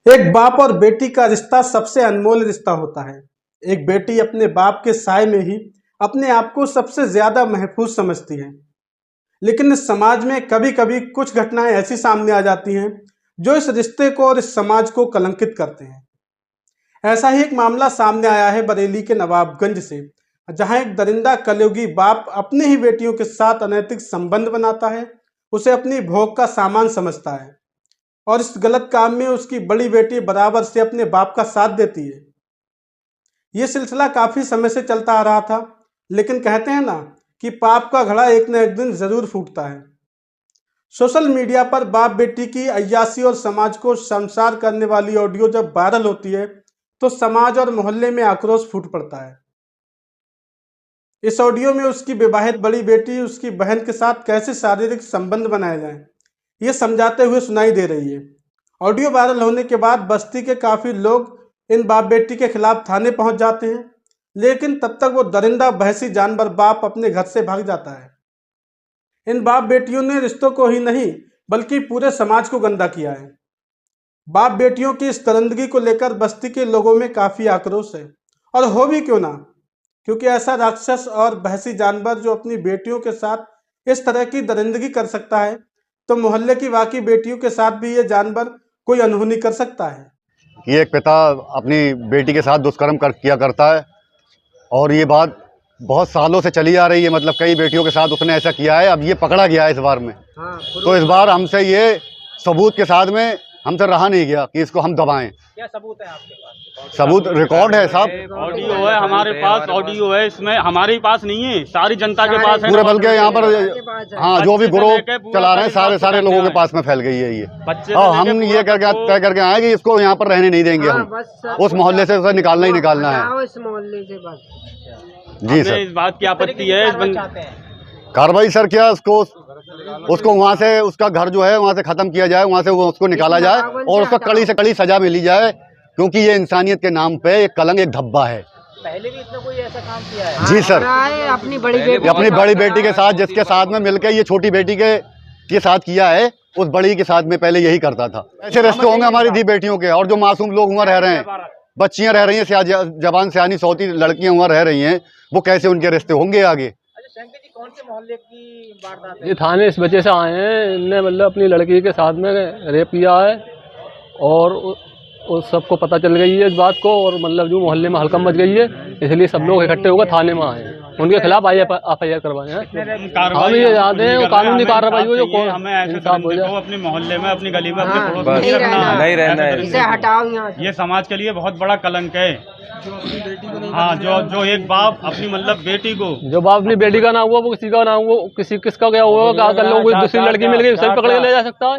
एक बाप और बेटी का रिश्ता सबसे अनमोल रिश्ता होता है। एक बेटी अपने बाप के साए में ही अपने आप को सबसे ज्यादा महफूज समझती है। लेकिन इस समाज में कभी कभी कुछ घटनाएं ऐसी सामने आ जाती हैं जो इस रिश्ते को और इस समाज को कलंकित करते हैं। ऐसा ही एक मामला सामने आया है बरेली के नवाबगंज से, जहां एक दरिंदा कलयुगी बाप अपनी ही बेटियों के साथ अनैतिक संबंध बनाता है, उसे अपनी भोग का सामान समझता है और इस गलत काम में उसकी बड़ी बेटी बराबर से अपने बाप का साथ देती है। ये सिलसिला काफी समय से चलता आ रहा था, लेकिन कहते हैं ना कि पाप का घड़ा एक न एक दिन जरूर फूटता है। सोशल मीडिया पर बाप बेटी की अय्याशी और समाज को शर्मसार करने वाली ऑडियो जब वायरल होती है तो समाज और मोहल्ले में आक्रोश फूट पड़ता है। इस ऑडियो में उसकी विवाहित बड़ी बेटी उसकी बहन के साथ कैसे शारीरिक संबंध बनाए जाएं, ये समझाते हुए सुनाई दे रही है। ऑडियो वायरल होने के बाद बस्ती के काफी लोग इन बाप बेटी के खिलाफ थाने पहुंच जाते हैं, लेकिन तब तक वो दरिंदा बहसी जानवर बाप अपने घर से भाग जाता है। इन बाप बेटियों ने रिश्तों को ही नहीं बल्कि पूरे समाज को गंदा किया है। बाप बेटियों की इस दरिंदगी को लेकर बस्ती के लोगों में काफी आक्रोश है, और हो भी क्यों ना, क्योंकि ऐसा राक्षस और बहसी जानवर जो अपनी बेटियों के साथ इस तरह की दरिंदगी कर सकता है, तो मोहल्ले की बाकी बेटियों के साथ भी ये जानवर कोई अनहोनी कर सकता है। ये एक पिता अपनी बेटी के साथ दुष्कर्म किया करता है, और ये बात बहुत सालों से चली आ रही है। मतलब कई बेटियों के साथ उसने ऐसा किया है। अब ये पकड़ा गया है इस बार में। तो इस बार हमसे ये सबूत के साथ में हमसे रहा नहीं गया कि इसको हम दबाएं। क्या सबूत है आपके पास? सबूत रिकॉर्ड है साहब, ऑडियो है हमारे पास, ऑडियो है। इसमें हमारे पास नहीं है, सारी जनता के पास है पूरे, बल्कि यहाँ पर हाँ जो भी ग्रुप चला रहे हैं सारे लोगों के पास में फैल गई है ये। और हम ये तय करके आए कि इसको यहाँ पर रहने नहीं देंगे। हम उस मोहल्ले से उसे निकालना ही निकालना है। इस मोहल्ले से बस जी सर। इस बात की आपत्ति है। कार्रवाई सर क्या उसको वहाँ से उसका घर जो है वहाँ से खत्म किया जाए, वहाँ से उसको निकाला जाए और उसको कड़ी से कड़ी सजा मिली जाए, क्योंकि ये इंसानियत के नाम पे एक कलंक, एक धब्बा है। पहले भी इसने कोई ऐसा काम किया है? जी सर, अपनी बड़ी बेटी के साथ, जिसके साथ में मिलकर ये छोटी बेटी के साथ किया है, उस बड़ी के साथ में पहले यही करता था। ऐसे रिश्ते होंगे हमारी धी बेटियों के, और जो मासूम लोग वहाँ रह रहे हैं, बच्चियां रह रही हैं, जवान सियानी सौती लड़कियां वहाँ रह रही हैं, वो कैसे उनके रिश्ते होंगे आगे? कौन से मोहल्ले की वारदात है? ये थाने इस वजह से आए हैं, इनने मतलब अपनी लड़की के साथ में रेप किया है और उस सबको पता चल गई है इस बात को, और मतलब जो मोहल्ले में हड़कंप मच गई है, इसलिए सब लोग इकट्ठे होकर थाने में आए हैं। उनके खिलाफ FIR करवाए हैं। हम ये चाहते हैं कानूनी कार्रवाई हो, जो हमें ऐसे अपने मोहल्ले में, अपनी गली में, अपने पड़ोस में नहीं रहना है। इसे हटाओ यहाँ से। ये समाज के लिए बहुत बड़ा कलंक है। हाँ, जो एक बाप अपनी मतलब बेटी को, जो बाप अपनी बेटी का ना हुआ वो किसी का ना हुआ, किसका क्या हुआ, क्या कर लो, कोई दूसरी लड़की मिल गई उसे भी पकड़ के ले जा सकता है।